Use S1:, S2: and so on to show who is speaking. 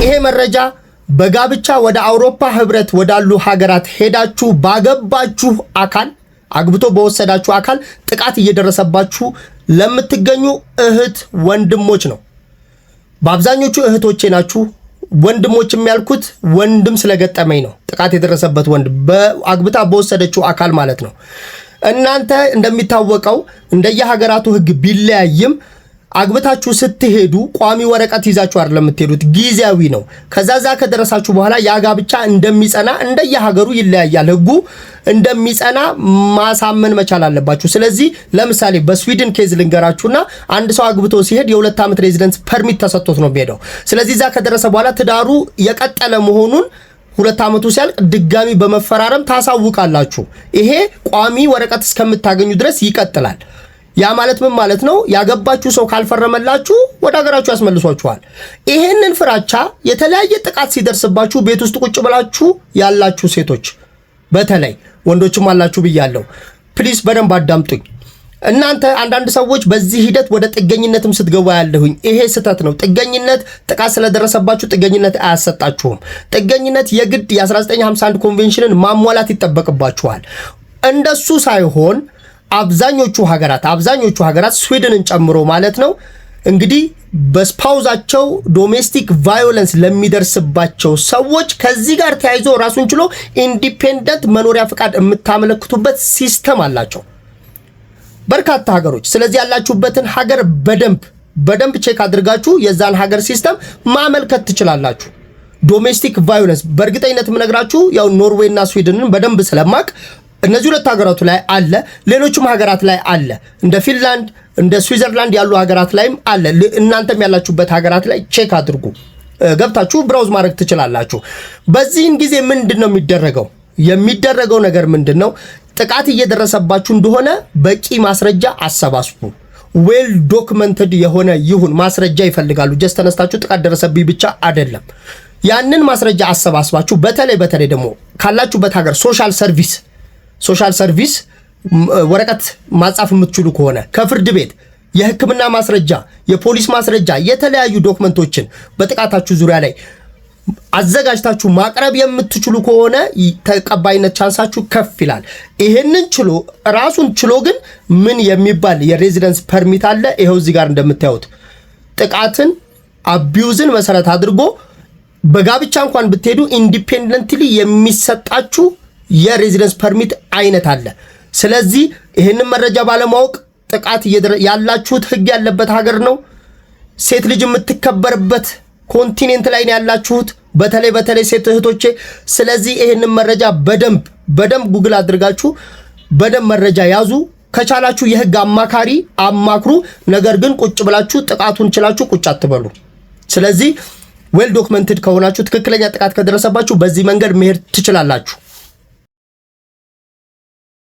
S1: ይሄ መረጃ በጋብቻ ወደ አውሮፓ ህብረት ወዳሉ ሀገራት ሄዳችሁ ባገባችሁ አካል አግብቶ በወሰዳችሁ አካል ጥቃት እየደረሰባችሁ ለምትገኙ እህት ወንድሞች ነው። በአብዛኞቹ እህቶቼ ናችሁ። ወንድሞችም ያልኩት ወንድም ስለገጠመኝ ነው። ጥቃት የደረሰበት ወንድ በአግብታ በወሰደችው አካል ማለት ነው። እናንተ እንደሚታወቀው እንደየሀገራቱ ህግ ቢለያይም አግብታችሁ ስትሄዱ ቋሚ ወረቀት ይዛችሁ አይደለም የምትሄዱት፣ ጊዜያዊ ነው። ከዛዛ ከደረሳችሁ በኋላ ያ ጋብቻ እንደሚጸና እንደየሀገሩ ይለያያል ህጉ፣ እንደሚጸና ማሳመን መቻል አለባችሁ። ስለዚህ ለምሳሌ በስዊድን ኬዝ ልንገራችሁና አንድ ሰው አግብቶ ሲሄድ የ2 ዓመት ሬዚደንስ ፐርሚት ተሰጥቶት ነው የሚሄደው። ስለዚህ እዛ ከደረሰ በኋላ ትዳሩ የቀጠለ መሆኑን 2 ዓመቱ ሲያልቅ ድጋሚ በመፈራረም ታሳውቃላችሁ። ይሄ ቋሚ ወረቀት እስከምታገኙ ድረስ ይቀጥላል። ያ ማለት ምን ማለት ነው? ያገባችሁ ሰው ካልፈረመላችሁ ወደ ሀገራችሁ ያስመልሷችኋል። ይሄንን ፍራቻ የተለያየ ጥቃት ሲደርስባችሁ ቤት ውስጥ ቁጭ ብላችሁ ያላችሁ ሴቶች፣ በተለይ ወንዶችም አላችሁ ብያለሁ። ፕሊስ በደንብ አዳምጡኝ። እናንተ አንዳንድ ሰዎች በዚህ ሂደት ወደ ጥገኝነትም ስትገቡ ያለሁኝ ይሄ ስህተት ነው። ጥገኝነት ጥቃት ስለደረሰባችሁ ጥገኝነት አያሰጣችሁም። ጥገኝነት የግድ የ1951 ኮንቬንሽንን ማሟላት ይጠበቅባችኋል። እንደሱ ሳይሆን አብዛኞቹ ሀገራት ስዊድንን ጨምሮ ማለት ነው እንግዲህ በስፓውዛቸው ዶሜስቲክ ቫዮለንስ ለሚደርስባቸው ሰዎች ከዚህ ጋር ተያይዞ ራሱን ችሎ ኢንዲፔንደንት መኖሪያ ፍቃድ የምታመለክቱበት ሲስተም አላቸው በርካታ ሀገሮች። ስለዚህ ያላችሁበትን ሀገር በደንብ ቼክ አድርጋችሁ የዛን ሀገር ሲስተም ማመልከት ትችላላችሁ። ዶሜስቲክ ቫዮለንስ በእርግጠኝነት የምነግራችሁ ያው ኖርዌይና ስዊድንን በደንብ ስለማቅ እነዚህ ሁለት ሀገራቱ ላይ አለ፣ ሌሎችም ሀገራት ላይ አለ። እንደ ፊንላንድ እንደ ስዊዘርላንድ ያሉ ሀገራት ላይም አለ። እናንተም ያላችሁበት ሀገራት ላይ ቼክ አድርጉ፣ ገብታችሁ ብራውዝ ማድረግ ትችላላችሁ። በዚህን ጊዜ ምንድነው የሚደረገው ነገር ምንድነው? ጥቃት እየደረሰባችሁ እንደሆነ በቂ ማስረጃ አሰባስቡ። ዌል ዶክመንትድ የሆነ ይሁን ማስረጃ ይፈልጋሉ። ጀስት ተነስታችሁ ጥቃት ደረሰብኝ ብቻ አይደለም። ያንን ማስረጃ አሰባስባችሁ በተለይ ደግሞ ካላችሁበት ሀገር ሶሻል ሰርቪስ ወረቀት ማጻፍ የምትችሉ ከሆነ ከፍርድ ቤት የሕክምና ማስረጃ፣ የፖሊስ ማስረጃ፣ የተለያዩ ዶክመንቶችን በጥቃታችሁ ዙሪያ ላይ አዘጋጅታችሁ ማቅረብ የምትችሉ ከሆነ ተቀባይነት ቻንሳችሁ ከፍ ይላል። ይሄንን ራሱን ችሎ ግን ምን የሚባል የሬዚደንስ ፐርሚት አለ። ይሄው እዚህ ጋር እንደምታዩት ጥቃትን አቢዩዝን መሰረት አድርጎ በጋብቻ እንኳን ብትሄዱ ኢንዲፔንደንትሊ የሚሰጣችሁ የሬዚደንስ ፐርሚት አይነት አለ። ስለዚህ ይሄንን መረጃ ባለማወቅ ጥቃት ያላችሁት ህግ ያለበት ሀገር ነው። ሴት ልጅ የምትከበርበት ኮንቲኔንት ላይ ነው ያላችሁት፣ በተለይ ሴት እህቶቼ። ስለዚህ ይሄንን መረጃ በደንብ ጉግል አድርጋችሁ በደንብ መረጃ ያዙ። ከቻላችሁ የህግ አማካሪ አማክሩ። ነገር ግን ቁጭ ብላችሁ ጥቃቱን ችላችሁ ቁጭ አትበሉ። ስለዚህ ዌል ዶክመንትድ ከሆናችሁ ትክክለኛ ጥቃት ከደረሰባችሁ በዚህ መንገድ መሄድ ትችላላችሁ።